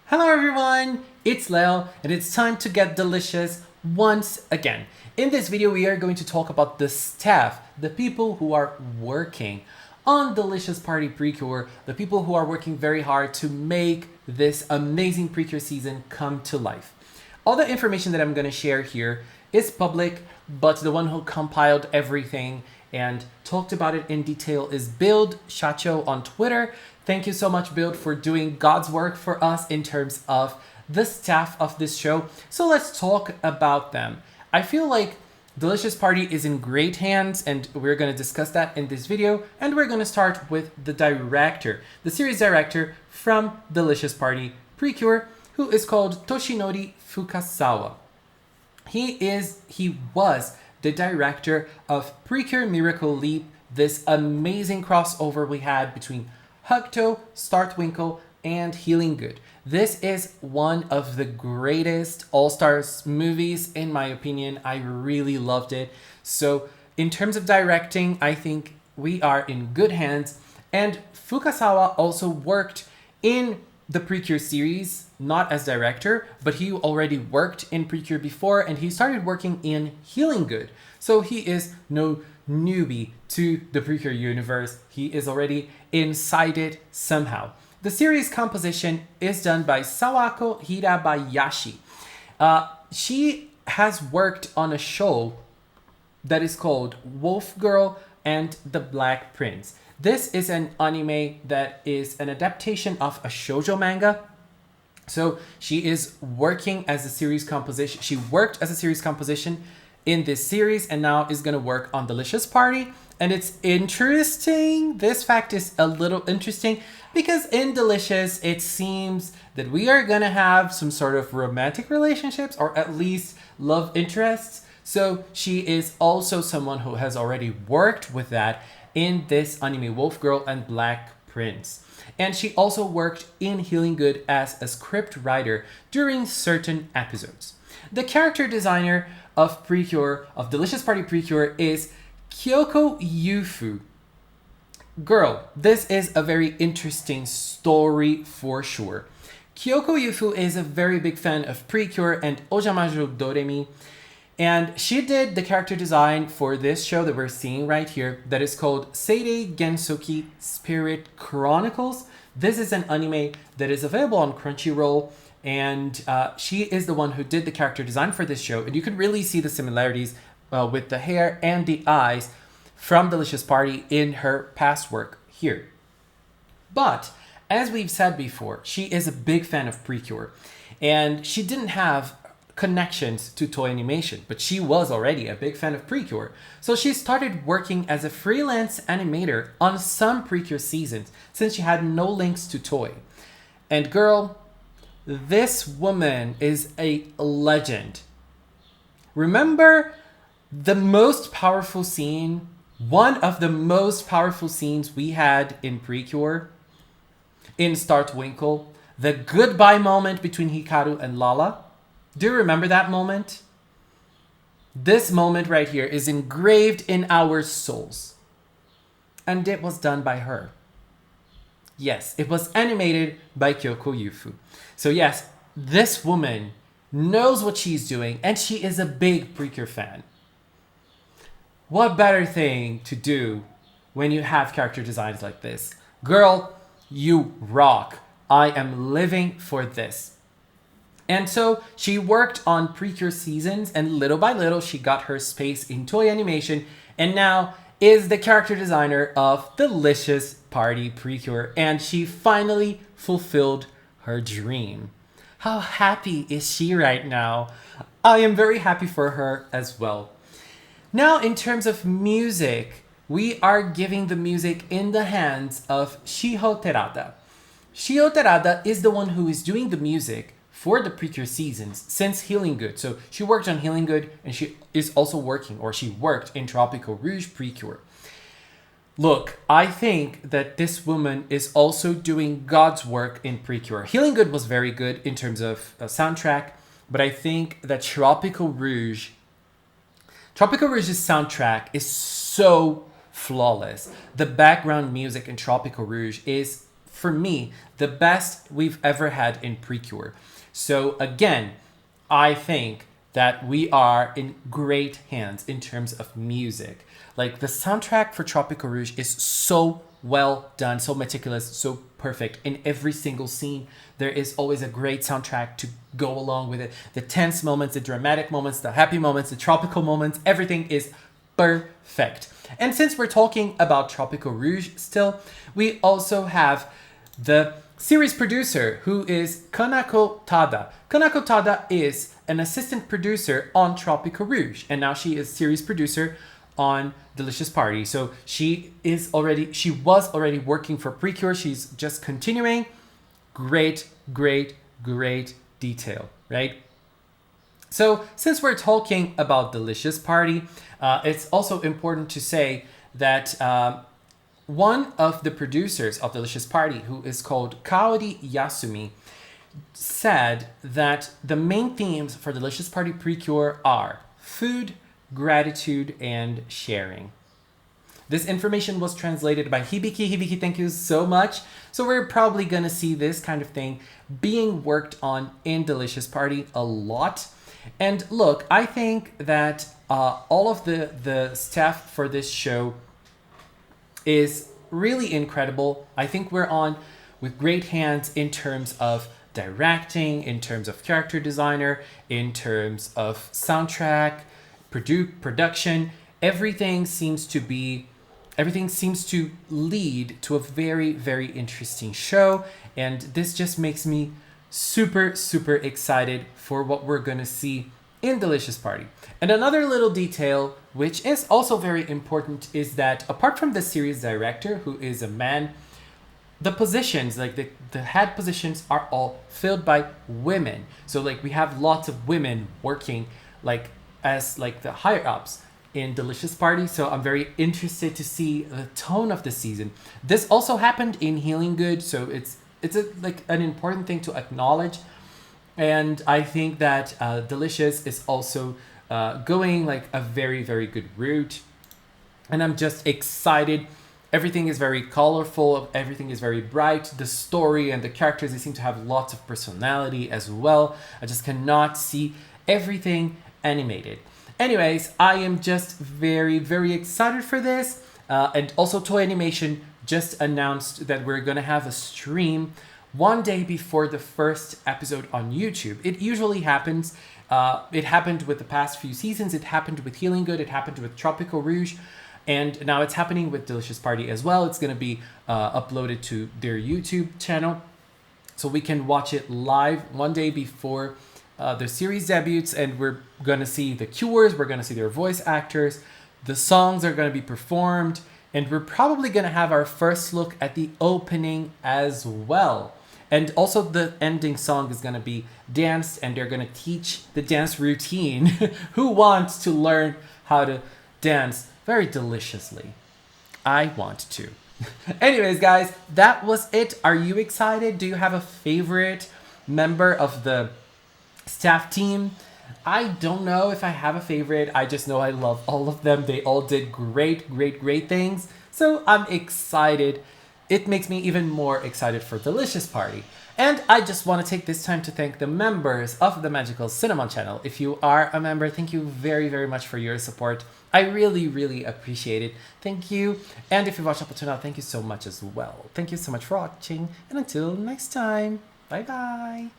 Hello everyone, it's Leo and it's time to get delicious once again. In this video we are going to talk about the staff, the people who are working on Delicious Party PreCure, the people who are working very hard to make this amazing PreCure season come to life. All the information that I'm going to share here is public, but the one who compiled everything and talked about it in detail is Build Chacho on Twitter. Thank you so much, Build, for doing God's work for us in terms of the staff of this show. So let's talk about them. I feel like Delicious Party is in great hands, and we're going to discuss that in this video. And we're going to start with the director, the series director from Delicious Party PreCure, who is called Toshinori Fukasawa. He was the director of PreCure Miracle Leap, this amazing crossover we had between Hugto, Startwinkle, and Healing Good. This is one of the greatest All-Stars movies, in my opinion. I really loved it. So in terms of directing, I think we are in good hands. And Fukasawa also worked in the PreCure series, not as director, but he already worked in PreCure before, and he started working in Healing Good. So he is no newbie to the PreCure universe. He is already inside it somehow. The series composition is done by Sawako Hirabayashi. She has worked on a show that is called Wolf Girl and the Black Prince. This is an anime that is an adaptation of a shoujo manga. So she is working as a series composition. She worked as a series composition in this series and now is going to work on Delicious Party. And it's interesting. This fact is a little interesting because in Delicious, it seems that we are going to have some sort of romantic relationships or at least love interests. So she is also someone who has already worked with that in this anime, Wolf Girl and Black Prince. And she also worked in Healing Good as a script writer during certain episodes. The character designer of PreCure, of Delicious Party PreCure, is Kyoko Yufu. Girl, this is a very interesting story for sure. Kyoko Yufu is a very big fan of PreCure and Ojamajo Doremi. And she did the character design for this show that we're seeing right here that is called Seirei Gensoki Spirit Chronicles. This is an anime that is available on Crunchyroll, and she is the one who did the character design for this show. And you can really see the similarities with the hair and the eyes from Delicious Party in her past work here. But as we've said before, she is a big fan of PreCure, and she didn't have connections to toy animation, but she was already a big fan of PreCure. So she started working as a freelance animator on some PreCure seasons since she had no links to toy. And girl, this woman is a legend. Remember the most powerful scene, one of the most powerful scenes we had in PreCure, in Startwinkle, the goodbye moment between Hikaru and Lala? Do you remember that moment? This moment right here is engraved in our souls. And it was done by her. Yes, it was animated by Kyoko Yufu. So yes, this woman knows what she's doing, and she is a big PreCure fan. What better thing to do when you have character designs like this? Girl, you rock. I am living for this. And so she worked on PreCure seasons, and little by little she got her space in toy animation, and now is the character designer of Delicious Party PreCure, and she finally fulfilled her dream. How happy is she right now? I am very happy for her as well. Now, in terms of music, we are giving the music in the hands of Shiho Terada. Shiho Terada is the one who is doing the music for the PreCure seasons since Healing Good. So she worked on Healing Good, and she is also working, or she worked in Tropical-Rouge PreCure. Look, I think that this woman is also doing God's work in PreCure. Healing Good was very good in terms of soundtrack, but I think that Tropical-Rouge's soundtrack is so flawless. The background music in Tropical-Rouge is for me, the best we've ever had in PreCure. So again, I think that we are in great hands in terms of music. Like the soundtrack for Tropical-Rouge is so well done, so meticulous, so perfect. In every single scene, there is always a great soundtrack to go along with it. The tense moments, the dramatic moments, the happy moments, the tropical moments, everything is perfect. And since we're talking about Tropical-Rouge still, we also have the series producer, who is Kanako Tada. Kanako Tada is an assistant producer on Tropical-Rouge, and now she is series producer on Delicious Party. So she was already working for PreCure. She's just continuing. Great detail, right? So since we're talking about Delicious Party, it's also important to say that one of the producers of Delicious Party, who is called Kaori Yasumi, said that the main themes for Delicious Party PreCure are food, gratitude, and sharing. This information was translated by Hibiki. Hibiki, thank you so much. So we're probably gonna see this kind of thing being worked on in Delicious Party a lot. And look, I think that all of the staff for this show is really incredible. I think we're on with great hands in terms of directing, in terms of character designer, in terms of soundtrack, production. Everything seems to lead to a very interesting show, and this just makes me super excited for what we're gonna see in Delicious Party. And another little detail, which is also very important, is that apart from the series director, who is a man, the positions, like the head positions, are all filled by women. So like we have lots of women working like as like the higher ups in Delicious Party. So I'm very interested to see the tone of the season. This also happened in Healing Good, so it's like an important thing to acknowledge. And I think that Delicious is also going like a very good route, and I'm just excited. Everything is very colorful, everything is very bright. The story and the characters, they seem to have lots of personality as well. I just cannot see everything animated. Anyways, I am just very excited for this. And also Toei Animation just announced that we're gonna have a stream one day before the first episode on YouTube. It usually happens. It happened with the past few seasons. It happened with Healing Good. It happened with Tropical-Rouge. And now it's happening with Delicious Party as well. It's going to be uploaded to their YouTube channel, so we can watch it live one day before the series debuts. And we're going to see the cures. We're going to see their voice actors. The songs are going to be performed. And we're probably going to have our first look at the opening as well. And also the ending song is going to be danced, and they're going to teach the dance routine. Who wants to learn how to dance very deliciously? I want to. Anyways, guys, that was it. Are you excited? Do you have a favorite member of the staff team? I don't know if I have a favorite. I just know I love all of them. They all did great things. So I'm excited. It makes me even more excited for Delicious Party. And I just want to take this time to thank the members of the Magical Cinnamon channel. If you are a member, thank you very much for your support. I really appreciate it. Thank you. And if you watched up until now, thank you so much as well. Thank you so much for watching. And until next time, bye bye.